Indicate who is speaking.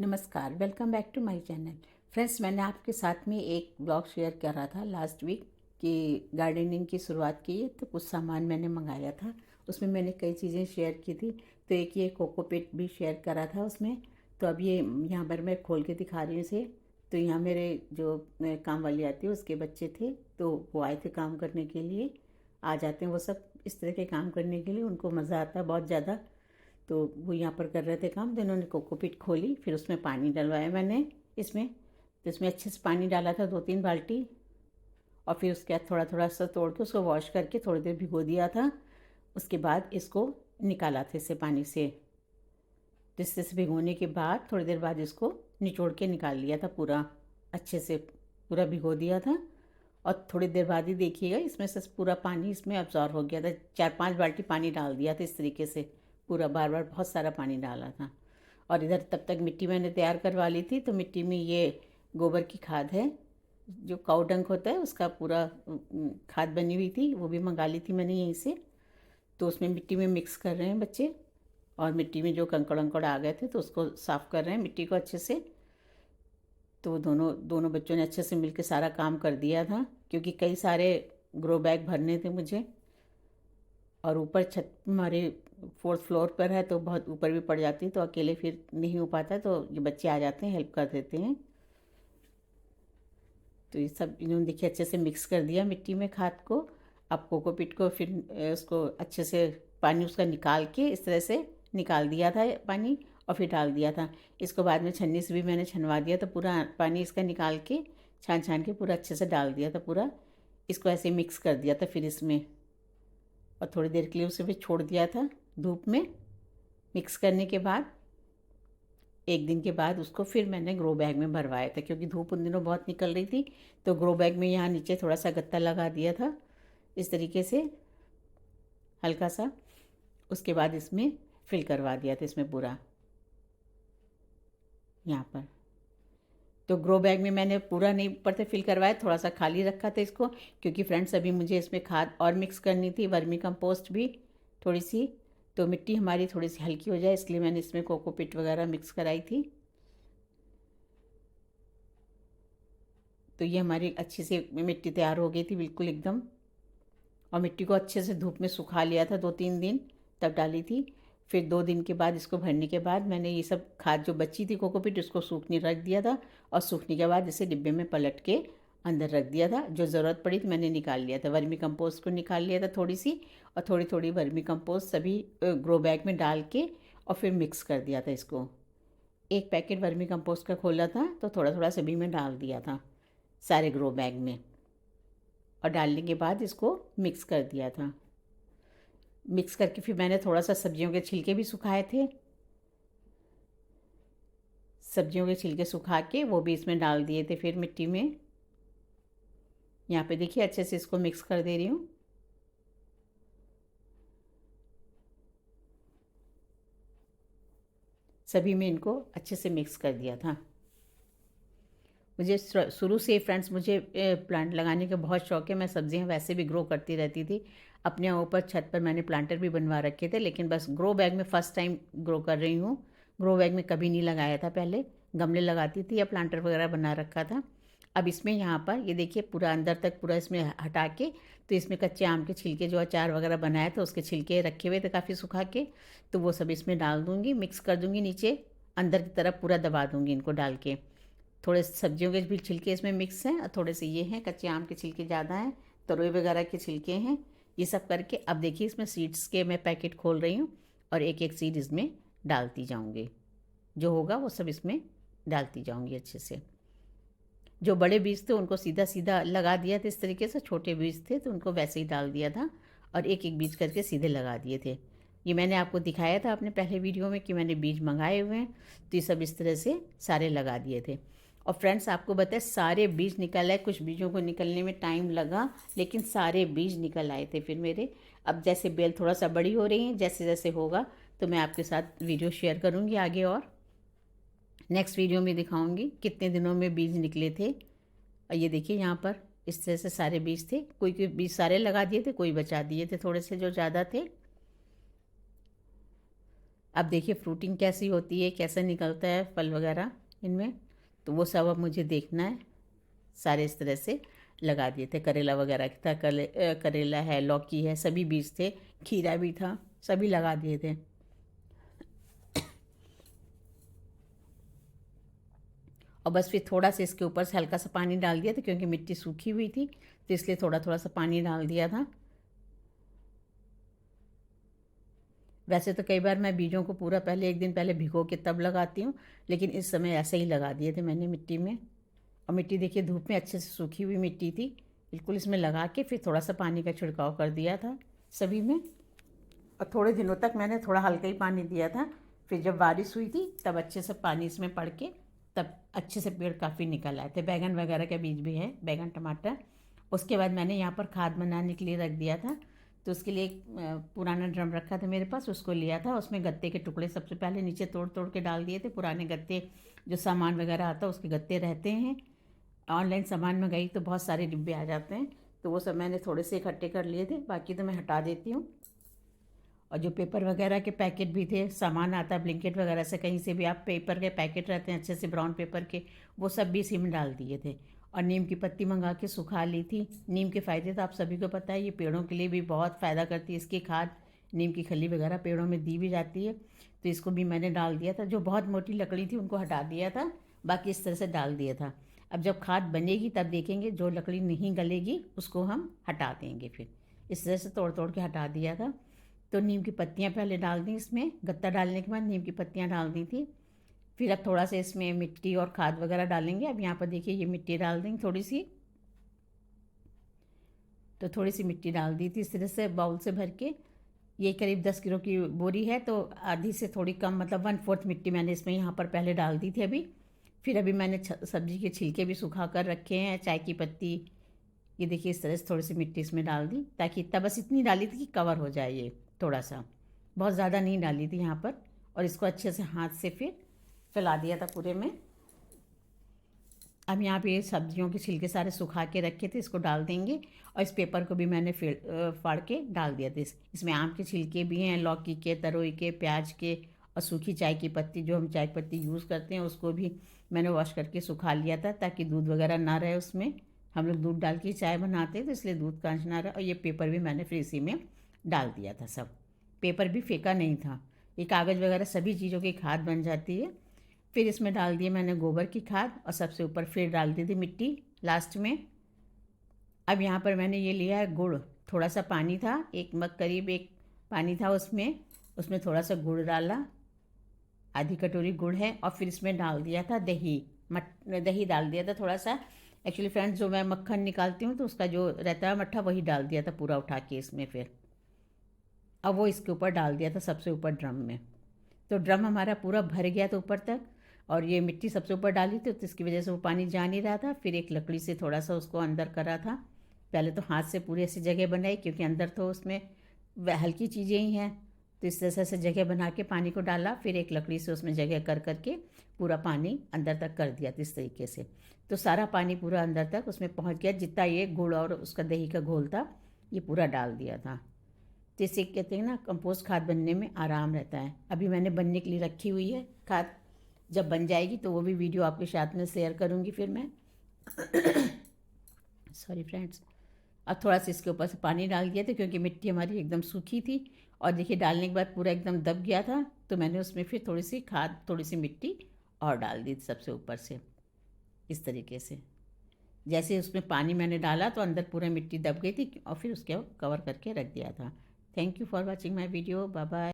Speaker 1: नमस्कार, welcome back to my channel. Friends, मैंने आपके साथ में एक ब्लॉग शेयर कर रहा था लास्ट वीक कि गार्डनिंग की शुरुआत की है, तो कुछ सामान मैंने मंगाया था। उसमें मैंने कई चीज़ें शेयर की थी, तो एक ये कोकोपीट भी शेयर करा था उसमें। तो अब ये यहाँ पर मैं खोल के दिखा रही हूँ इसे। तो यहाँ मेरे जो काम वाली आती है उसके बच्चे थे, तो वो आए थे काम करने के लिए। आ जाते हैं वो सब इस तरह के काम करने के लिए, उनको मज़ा आता है बहुत ज़्यादा। तो वो यहाँ पर कर रहे थे काम, तो इन्होंने कोकोपीट खोली, फिर उसमें पानी डलवाया मैंने इसमें। तो इसमें अच्छे से पानी डाला था 2-3 बाल्टी, और फिर उसके बाद थोड़ा थोड़ा सा तोड़ के उसको वॉश करके थोड़ी देर भिगो दिया था। उसके बाद इसको निकाला था इससे पानी से। जिससे से भिगोने के बाद थोड़ी देर बाद इसको निचोड़ के निकाल लिया था पूरा, अच्छे से पूरा भिगो दिया था। और थोड़ी देर बाद ही देखिएगा इसमें से पूरा पानी इसमें अब्जॉर्व हो गया था। 4-5 बाल्टी पानी डाल दिया था इस तरीके से, पूरा बार बार बहुत सारा पानी डाला था। और इधर तब तक मिट्टी मैंने तैयार करवा ली थी। तो मिट्टी में ये गोबर की खाद है, जो काऊ डंक होता है उसका पूरा खाद बनी हुई थी, वो भी मंगा ली थी मैंने यहीं से। तो उसमें मिट्टी में मिक्स कर रहे हैं बच्चे, और मिट्टी में जो कंकड़ अंकड़ आ गए थे तो उसको साफ़ कर रहे हैं मिट्टी को अच्छे से। तो दोनों दोनों बच्चों ने अच्छे से मिलकर सारा काम कर दिया था, क्योंकि कई सारे ग्रो बैग भरने थे मुझे। और ऊपर छत हमारे 4th फ्लोर पर है, तो बहुत ऊपर भी पड़ जाती है, तो अकेले फिर नहीं हो पाता, तो ये बच्चे आ जाते हैं, हेल्प कर देते हैं। तो ये सब इन्होंने देखिए अच्छे से मिक्स कर दिया मिट्टी में खाद को। अब कोकोपीट को फिर उसको अच्छे से पानी उसका निकाल के इस तरह से निकाल दिया था पानी, और फिर डाल दिया था। इसको बाद में छन्नी से भी मैंने छनवा दिया था, पूरा पानी इसका निकाल के छान छान के पूरा अच्छे से डाल दिया था पूरा। इसको ऐसे मिक्स कर दिया था फिर इसमें, और थोड़ी देर के लिए उसे भी छोड़ दिया था धूप में। मिक्स करने के बाद 1 दिन के बाद उसको फिर मैंने ग्रो बैग में भरवाया था, क्योंकि धूप उन दिनों बहुत निकल रही थी। तो ग्रो बैग में यहाँ नीचे थोड़ा सा गत्ता लगा दिया था इस तरीके से, हल्का सा। उसके बाद इसमें फिल करवा दिया था इसमें पूरा, यहाँ पर। तो ग्रो बैग में मैंने पूरा नहीं ऊपर से फिल करवाया, थोड़ा सा खाली रखा था इसको, क्योंकि फ्रेंड्स अभी मुझे इसमें खाद और मिक्स करनी थी, वर्मी कंपोस्ट भी थोड़ी सी। तो मिट्टी हमारी थोड़ी सी हल्की हो जाए, इसलिए मैंने इसमें कोकोपीट वगैरह मिक्स कराई थी। तो ये हमारी अच्छी से मिट्टी तैयार हो गई थी बिल्कुल एकदम। और मिट्टी को अच्छे से धूप में सुखा लिया था 2-3 दिन, तब डाली थी। फिर 2 दिन के बाद इसको भरने के बाद मैंने ये सब खाद जो बची थी कोकोपीट, उसको सूखने रख दिया था। और सूखने के बाद इसे डिब्बे में पलट के अंदर रख दिया था। जो ज़रूरत पड़ी तो मैंने निकाल लिया था, वर्मी कंपोस्ट को निकाल लिया था थोड़ी सी, और थोड़ी थोड़ी वर्मी कंपोस्ट सभी ग्रो बैग में डाल के, और फिर मिक्स कर दिया था इसको। एक पैकेट वर्मी कंपोस्ट का खोला था, तो थोड़ा थोड़ा सभी में डाल दिया था सारे ग्रो बैग में। और डालने के बाद इसको मिक्स कर दिया था। मिक्स करके फिर मैंने थोड़ा सा सब्जियों के छिलके भी सुखाए थे। सब्जियों के छिलके सुखा के वो भी इसमें डाल दिए थे फिर मिट्टी में। यहाँ पे देखिए अच्छे से इसको मिक्स कर दे रही हूँ। सभी में इनको अच्छे से मिक्स कर दिया था। मुझे शुरू से फ्रेंड्स, मुझे प्लांट लगाने का बहुत शौक है। मैं सब्जियां वैसे भी ग्रो करती रहती थी। अपने ऊपर छत पर मैंने प्लांटर भी बनवा रखे थे, लेकिन बस ग्रो बैग में फ़र्स्ट टाइम ग्रो कर रही हूँ। ग्रो बैग में कभी नहीं लगाया था पहले, गमले लगाती थी या प्लांटर वगैरह बना रखा था। अब इसमें यहाँ पर ये देखिए पूरा अंदर तक पूरा इसमें हटा के, तो इसमें कच्चे आम के छिलके जो अचार वगैरह बनाया था उसके छिलके रखे हुए थे काफ़ी सुखा के, तो वो सब इसमें डाल दूँगी, मिक्स कर दूँगी नीचे, अंदर की तरफ पूरा दबा दूँगी इनको डाल के। थोड़े सब्जियों के भी छिलके इसमें मिक्स हैं, और थोड़े से ये हैं, कच्चे आम के छिलके ज़्यादा हैं, तरोई वगैरह के छिलके हैं। ये सब करके अब देखिए इसमें सीड्स के मैं पैकेट खोल रही हूँ, और एक एक सीड इसमें डालती जाऊँगी। जो होगा वो सब इसमें डालती जाऊँगी अच्छे से। जो बड़े बीज थे उनको सीधा सीधा लगा दिया था इस तरीके से, छोटे बीज थे तो उनको वैसे ही डाल दिया था, और एक एक बीज करके सीधे लगा दिए थे। ये मैंने आपको दिखाया था अपने पहले वीडियो में कि मैंने बीज मंगाए हुए हैं, तो ये सब इस तरह से सारे लगा दिए थे। और फ्रेंड्स आपको बताए सारे बीज निकल आए, कुछ बीजों को निकलने में टाइम लगा, लेकिन सारे बीज निकल आए थे फिर मेरे। अब जैसे बेल थोड़ा सा बड़ी हो रही हैं, जैसे जैसे होगा तो मैं आपके साथ वीडियो शेयर करूँगी आगे, और नेक्स्ट वीडियो में दिखाऊंगी कितने दिनों में बीज निकले थे। और ये देखिए यहाँ पर इस तरह से सारे बीज थे, कोई कोई बीज सारे लगा दिए थे, कोई बचा दिए थे थोड़े से जो ज़्यादा थे। अब देखिए फ्रूटिंग कैसी होती है, कैसा निकलता है फल वगैरह इनमें, तो वो सब अब मुझे देखना है। सारे इस तरह से लगा दिए थे, करेला वगैरह था, करेला है, लौकी है, सभी बीज थे, खीरा भी था, सभी लगा दिए थे। और बस फिर थोड़ा सा इसके ऊपर से हल्का सा पानी डाल दिया था, क्योंकि मिट्टी सूखी हुई थी तो इसलिए थोड़ा थोड़ा सा पानी डाल दिया था। वैसे तो कई बार मैं बीजों को पूरा पहले एक दिन पहले भिगो के तब लगाती हूँ, लेकिन इस समय ऐसे ही लगा दिए थे मैंने मिट्टी में। और मिट्टी देखिए धूप में अच्छे से सूखी हुई मिट्टी थी, बिल्कुल इसमें लगा के फिर थोड़ा सा पानी का छिड़काव कर दिया था सभी में। और थोड़े दिनों तक मैंने थोड़ा हल्का ही पानी दिया था, फिर जब बारिश हुई थी तब अच्छे से पानी इसमें पड़ के तब अच्छे से पेड़ काफ़ी निकल आए थे। बैगन वगैरह का बीज भी है, बैगन टमाटर। उसके बाद मैंने यहाँ पर खाद बनाने के लिए रख दिया था, तो उसके लिए एक पुराना ड्रम रखा था मेरे पास, उसको लिया था, उसमें गत्ते के टुकड़े सबसे पहले नीचे तोड़ तोड़ के डाल दिए थे। पुराने गत्ते जो सामान वगैरह आता है उसके गत्ते रहते हैं, ऑनलाइन सामान मंगाई तो बहुत सारे डिब्बे आ जाते हैं, तो वो सब मैंने थोड़े से इकट्ठे कर लिए थे, बाकी तो मैं हटा देती हूँ। और जो पेपर वगैरह के पैकेट भी थे, सामान आता है ब्लिंकेट वगैरह से, कहीं से भी आप पेपर के पैकेट रहते हैं अच्छे से ब्राउन पेपर के, वो सब भी इसी में डाल दिए थे। और नीम की पत्ती मंगा के सुखा ली थी। नीम के फ़ायदे तो आप सभी को पता है, ये पेड़ों के लिए भी बहुत फ़ायदा करती है, इसकी खाद नीम की खली वगैरह पेड़ों में दी भी जाती है, तो इसको भी मैंने डाल दिया था। जो बहुत मोटी लकड़ी थी उनको हटा दिया था, बाकी इस तरह से डाल दिया था। अब जब खाद बनेगी तब देखेंगे, जो लकड़ी नहीं गलेगी उसको हम हटा देंगे। फिर इस तरह से तोड़ तोड़ के हटा दिया था। तो नीम की पत्तियाँ पहले डाल दी इसमें, गत्ता डालने के बाद नीम की पत्तियाँ डाल दी थी। फिर अब थोड़ा सा इसमें मिट्टी और खाद वगैरह डालेंगे। अब यहाँ पर देखिए ये मिट्टी डाल देंगे थोड़ी सी, तो थोड़ी सी मिट्टी डाल दी थी इस तरह से बाउल से भर के। ये करीब 10 किलो की बोरी है, तो आधी से थोड़ी कम, मतलब 1/4 मिट्टी मैंने इसमें यहाँ पर पहले डाल दी थी अभी। फिर अभी मैंने सब्जी के छिलके भी सुखा कर रखे हैं, चाय की पत्ती, ये देखिए इस तरह से थोड़ी सी मिट्टी इसमें डाल दी, ताकि इतना बस इतनी डाली थी कि कवर हो जाए ये थोड़ा सा, बहुत ज़्यादा नहीं डाली थी यहाँ पर। और इसको अच्छे से हाथ से फिर फैला दिया था पूरे में। अब यहाँ पे ये सब्जियों के छिलके सारे सुखा के रखे थे, इसको डाल देंगे। और इस पेपर को भी मैंने फाड़ के डाल दिया था। इसमें आम के छिलके भी हैं, लौकी के, तरोई के, प्याज के, और सूखी चाय की पत्ती, जो हम चाय की पत्ती यूज़ करते हैं उसको भी मैंने वॉश करके सुखा लिया था, ताकि दूध वगैरह ना रहे उसमें। हम लोग दूध डाल के चाय बनाते हैं तो इसलिए दूध का अंश ना रहा। और ये पेपर भी मैंने फिर इसी में डाल दिया था सब। पेपर भी फेंका नहीं था, ये कागज़ वगैरह सभी चीज़ों की खाद बन जाती है। फिर इसमें डाल दिए मैंने गोबर की खाद, और सबसे ऊपर फिर डाल दी थी मिट्टी लास्ट में। अब यहाँ पर मैंने ये लिया है गुड़, थोड़ा सा पानी था, एक मग करीब एक पानी था उसमें, उसमें थोड़ा सा गुड़ डाला, आधी कटोरी गुड़ है। और फिर इसमें डाल दिया था दही, दही डाल दिया था थोड़ा सा। एक्चुअली फ्रेंड्स, जो मैं मक्खन निकालती हूँ तो उसका जो रहता है मट्ठा, वही डाल दिया था पूरा उठा के इसमें। फिर अब वो इसके ऊपर डाल दिया था सबसे ऊपर ड्रम में, तो ड्रम हमारा पूरा भर गया था ऊपर तक। और ये मिट्टी सबसे ऊपर डाली थी तो इसकी वजह से वो पानी जा नहीं रहा था। फिर एक लकड़ी से थोड़ा सा उसको अंदर करा था, पहले तो हाथ से पूरी ऐसी जगह बनाई, क्योंकि अंदर तो उसमें हल्की चीज़ें ही हैं, तो इस तरह से जगह बना के पानी को डाला। फिर एक लकड़ी से उसमें जगह कर करके पूरा पानी अंदर तक कर दिया था इस तरीके से। तो सारा पानी पूरा अंदर तक उसमें पहुंच गया, जितना ये गुड़ और उसका दही का घोल था ये पूरा डाल दिया था। तो इसे कहते हैं ना, कंपोस्ट खाद बनने में आराम रहता है। अभी मैंने बनने के लिए रखी हुई है खाद, जब बन जाएगी तो वो भी वीडियो आपके साथ में शेयर करूँगी फिर मैं। Sorry friends. अब थोड़ा सा इसके ऊपर से पानी डाल दिया था, क्योंकि मिट्टी हमारी एकदम सूखी थी, और देखिए डालने के बाद पूरा एकदम दब गया था, तो मैंने उसमें फिर थोड़ी सी खाद, थोड़ी सी मिट्टी और डाल दी सबसे ऊपर से इस तरीके से। जैसे उसमें पानी मैंने डाला तो अंदर पूरा मिट्टी दब गई थी, और फिर उसके कवर करके रख दिया था। Thank you for watching my video, bye bye.